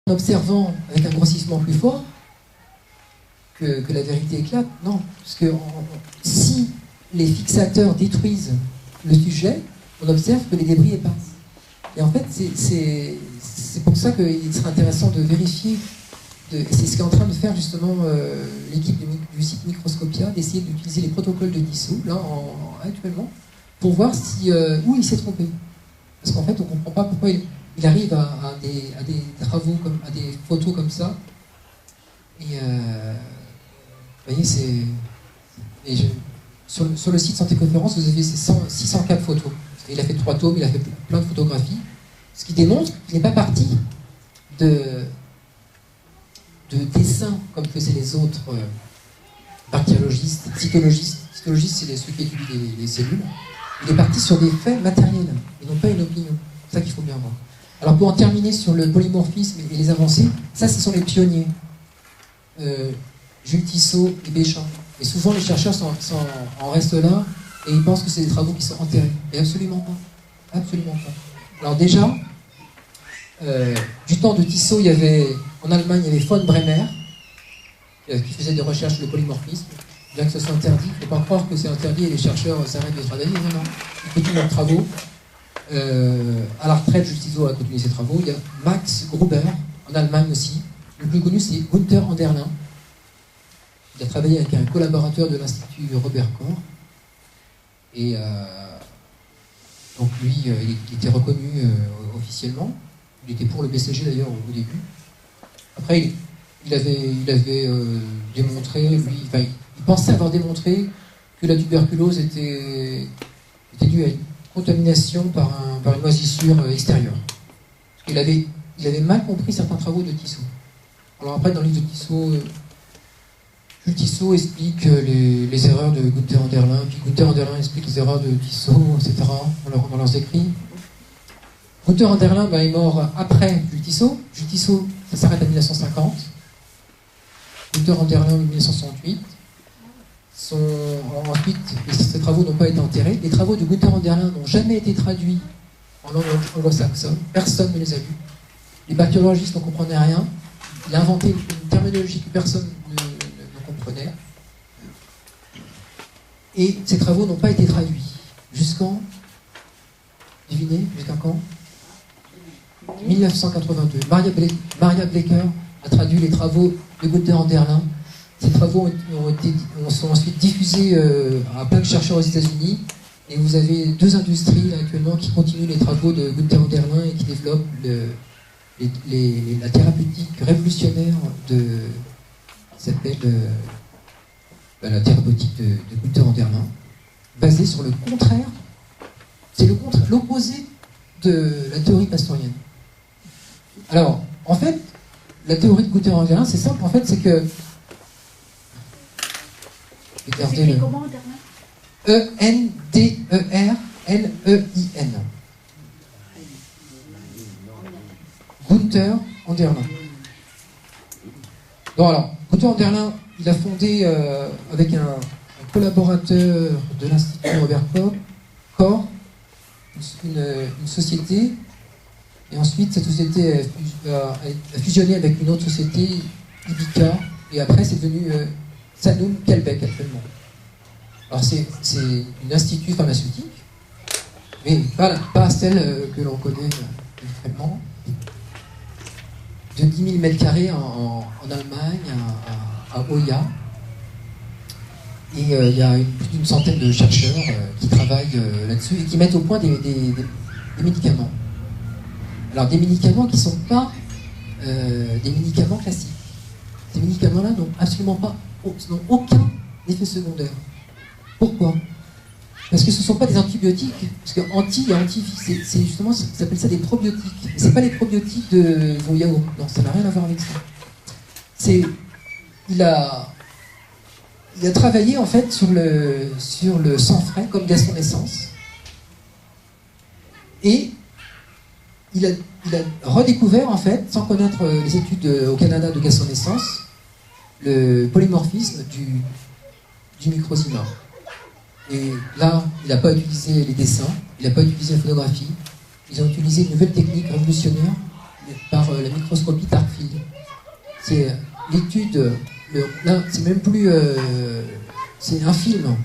en observant avec un grossissement plus fort que la vérité éclate. Non, parce que si les fixateurs détruisent le sujet, on observe que les débris passent. Et en fait, c'est pour ça qu'il serait intéressant de vérifier, et c'est ce qu'est en train de faire justement l'équipe du site Microscopia, d'essayer d'utiliser les protocoles de Tissot, là, actuellement, pour voir si, où il s'est trompé. Parce qu'en fait, on ne comprend pas pourquoi il arrive à des travaux, à des photos comme ça. Et vous voyez, sur le site Santé Conférence, vous avez ces 604 photos. Il a fait 3 tomes, il a fait plein de photographies. Ce qui démontre qu'il n'est pas parti de dessins comme faisaient les autres bactériologistes, cytologistes. Cytologistes, c'est ceux qui étudient les cellules. Il est parti sur des faits matériels et non pas une opinion. C'est ça qu'il faut bien voir. Alors pour en terminer sur le polymorphisme et les avancées, ça ce sont les pionniers. Jules Tissot et Béchamp. Et souvent les chercheurs en restent là et ils pensent que c'est des travaux qui sont enterrés. Et absolument pas. Absolument pas. Alors déjà, du temps de Tissot, en Allemagne, il y avait von Bremer qui faisait des recherches sur le polymorphisme. Bien que ce soit interdit, il ne faut pas croire que c'est interdit et les chercheurs s'arrêtent de travailler. Non, ils continuent leurs travaux. À la retraite, Jules Tissot a continué ses travaux. Il y a Max Gruber, en Allemagne aussi. Le plus connu, c'est Günther Anderlin. Il a travaillé avec un collaborateur de l'Institut Robert Koch. Et donc lui, il était reconnu officiellement. Il était pour le BCG d'ailleurs au début. Après, il avait démontré, il pensait avoir démontré que la tuberculose était due à une contamination par une moisissure extérieure. Parce qu'il avait mal compris certains travaux de Tissot. Alors après, dans le livre de Tissot, Jules Tissot explique les erreurs de Günther Anderlin, puis Günther Anderlin explique les erreurs de Tissot, etc. dans leurs écrits. Günther Anderlin est mort après Jules Tissot. Jules Tissot, ça s'arrête à 1950. Günther Anderlin en 1968. Ensuite, ces travaux n'ont pas été enterrés. Les travaux de Günther Anderlin n'ont jamais été traduits en langue anglo-saxonne. Personne ne les a lus. Les bactériologistes n'en comprenaient rien. Il a inventé une terminologie que personne ne comprenait. Et ces travaux n'ont pas été traduits. Jusqu'en... Devinez, jusqu'à quand 1982. Maria Blecker a traduit les travaux de Günther Anderlin. Ces travaux sont ensuite diffusés à plein de chercheurs aux États-Unis. Et vous avez 2 industries là, actuellement qui continuent les travaux de Günther Anderlin et qui développent la thérapeutique révolutionnaire qui s'appelle la thérapeutique de Günther Anderlin, basée sur le contraire. C'est l'opposé de la théorie pastorienne. Alors, en fait, la théorie de Günther Anderlin, c'est simple, en fait, c'est que... Regardez-le. Comment Anderlin ? E-N-D-E-R-L-E-I-N. Günther Anderlin. Bon alors, Günther Anderlin, il a fondé avec un collaborateur de l'Institut Robert Koch une société, et ensuite cette société a fusionné avec une autre société, Ibica, et après c'est devenu Sanum Calbec actuellement. Alors c'est un institut pharmaceutique, mais pas celle que l'on connaît actuellement, de 10 000 m² en Allemagne, à Hoya. Et il y a plus d'une centaine de chercheurs qui travaillent là-dessus et qui mettent au point des médicaments. Alors des médicaments qui ne sont pas des médicaments classiques. Ces médicaments-là n'ont absolument n'ont aucun effet secondaire. Pourquoi ? Parce que ce ne sont pas des antibiotiques, parce que anti et anti, c'est justement, ça s'appelle ça des probiotiques. Ce n'est pas les probiotiques de vos yaourts, non, ça n'a rien à voir avec ça. Il a travaillé en fait sur le sang frais comme gaz de naissance, et il a redécouvert en fait, sans connaître les études au Canada de gaz de naissance, le polymorphisme du microzyma. Et là, il n'a pas utilisé les dessins, il n'a pas utilisé la photographie, ils ont utilisé une nouvelle technique révolutionnaire par la microscopie dark field. C'est l'étude, là c'est même plus, c'est un film.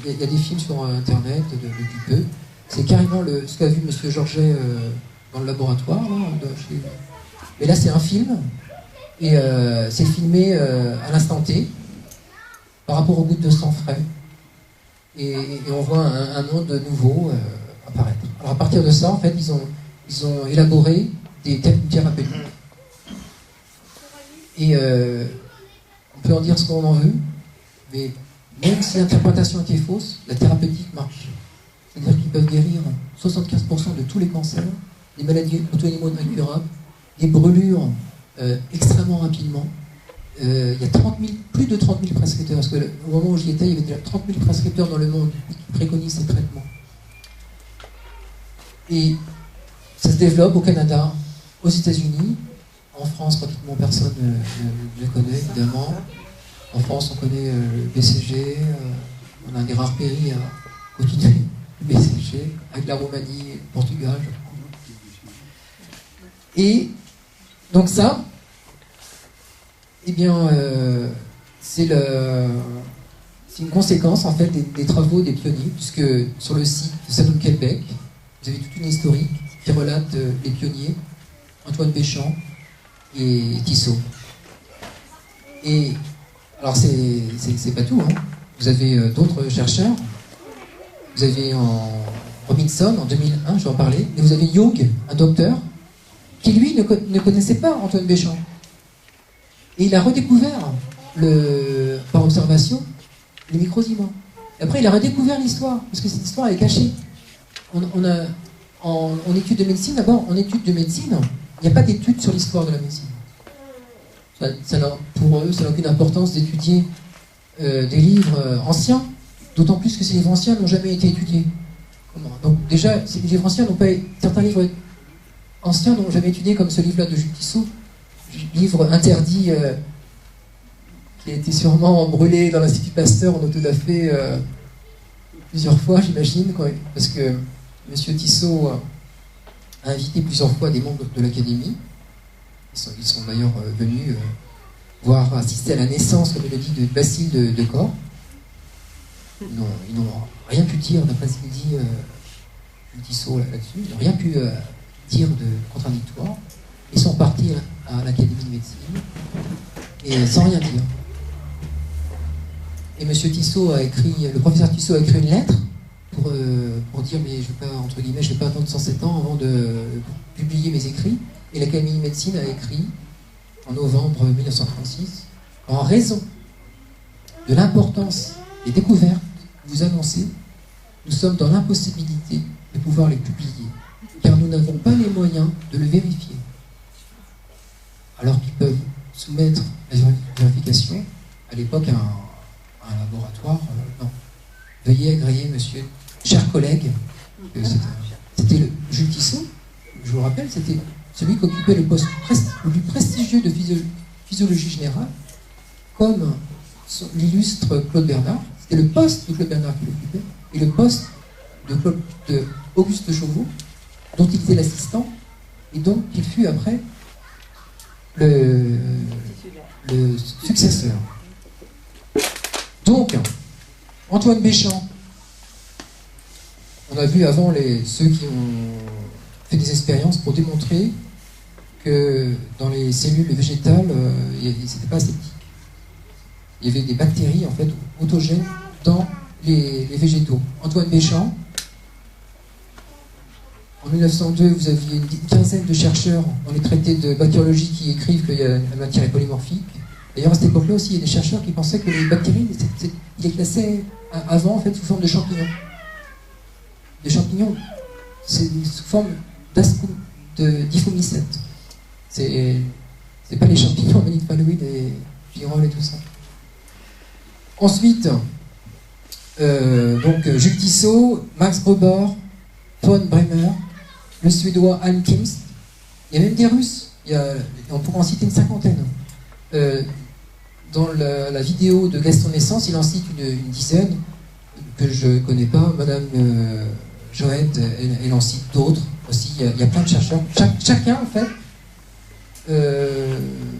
Il y a des films sur internet depuis peu. C'est carrément ce qu'a vu M. Georget dans le laboratoire. Là, mais là c'est un film, et c'est filmé à l'instant T, par rapport aux gouttes de sang frais. Et on voit un monde nouveau apparaître. Alors à partir de ça, en fait, ils ont élaboré des thérapeutiques. Et on peut en dire ce qu'on en veut, mais même si l'interprétation était fausse, la thérapeutique marche. C'est-à-dire qu'ils peuvent guérir 75% de tous les cancers, des maladies auto-immunes incurables, des brûlures extrêmement rapidement. Il y a plus de 30 000 prescripteurs, parce qu'au moment où j'y étais, il y avait déjà 30 000 prescripteurs dans le monde qui préconisent ces traitements. Et ça se développe au Canada, aux États-Unis. En France, pratiquement personne ne le connaît, évidemment. En France, on connaît le BCG, on a des rares pays à continuer le BCG, avec la Roumanie et le Portugal. Et donc ça, eh bien, c'est une conséquence en fait des travaux des pionniers, puisque sur le site de Sanoum Québec, vous avez toute une historique qui relate les pionniers, Antoine Béchamp et Tissot. Et alors c'est pas tout, hein. Vous avez d'autres chercheurs. Vous avez Robinson en 2001, je vais en parler, mais vous avez Young, un docteur, qui lui ne connaissait pas Antoine Béchamp. Et il a redécouvert, par observation, les microzymas. Et après, il a redécouvert l'histoire, parce que cette histoire est cachée. En études de médecine, d'abord, en études de médecine, il n'y a pas d'études sur l'histoire de la médecine. Pour eux, ça n'a aucune importance d'étudier des livres anciens, d'autant plus que ces livres anciens n'ont jamais été étudiés. Donc déjà, ces livres anciens n'ont pas... Certains livres anciens n'ont jamais étudié, comme ce livre-là de Jules Tissot, livre interdit, qui a été sûrement brûlé dans l'Institut Pasteur en autodafé plusieurs fois, j'imagine, parce que M. Tissot a invité plusieurs fois des membres de l'Académie. Ils sont d'ailleurs venus voir assister à la naissance, comme il le dit, de Basile de Corps. Ils n'ont rien pu dire, d'après ce qu'il dit Jules Tissot là-dessus. Ils n'ont rien pu dire de contradictoire. Ils sont partis à l'Académie de médecine, et sans rien dire. Et le professeur Tissot a écrit une lettre pour dire, mais je ne vais pas, entre guillemets, je vais pas attendre 107 ans avant de publier mes écrits. Et l'Académie de médecine a écrit, en novembre 1936, en raison de l'importance des découvertes que vous annoncez, nous sommes dans l'impossibilité de pouvoir les publier, car nous n'avons pas les moyens de le vérifier. Alors qu'ils peuvent soumettre la vérification, à l'époque, à un laboratoire. Non. Veuillez agréer, monsieur, chers collègues, c'était Jules Tissot, je vous le rappelle, c'était celui qui occupait le poste le plus prestigieux de physiologie générale, comme l'illustre Claude Bernard. C'était le poste de Claude Bernard qui l'occupait, et le poste de Auguste Chauveau, dont il était l'assistant, et dont il fut après le successeur. Donc, Antoine Béchamp, on a vu avant ceux qui ont fait des expériences pour démontrer que dans les cellules végétales, c'était pas aseptique. Il y avait des bactéries en fait autogènes dans les végétaux. Antoine Béchamp, en 1902, vous aviez une quinzaine de chercheurs dans les traités de bactériologie qui écrivent que la matière est polymorphique. D'ailleurs, à cette époque-là aussi, il y a des chercheurs qui pensaient que les bactéries, ils les classaient avant en fait sous forme de champignons. Des champignons, c'est sous forme d'ifomycète. C'est pas les champignons manipaloïdes et girolles et tout ça. Ensuite, donc Jules Tissot, Max Gruber, von Bremer, le Suédois Almqvist. Il y a même des Russes. On pourrait en citer une cinquantaine. Dans la vidéo de Gaston Naissance, il en cite une dizaine que je ne connais pas. Madame Joëtte, elle en cite d'autres aussi. Il y a plein de chercheurs. Chacun, en fait,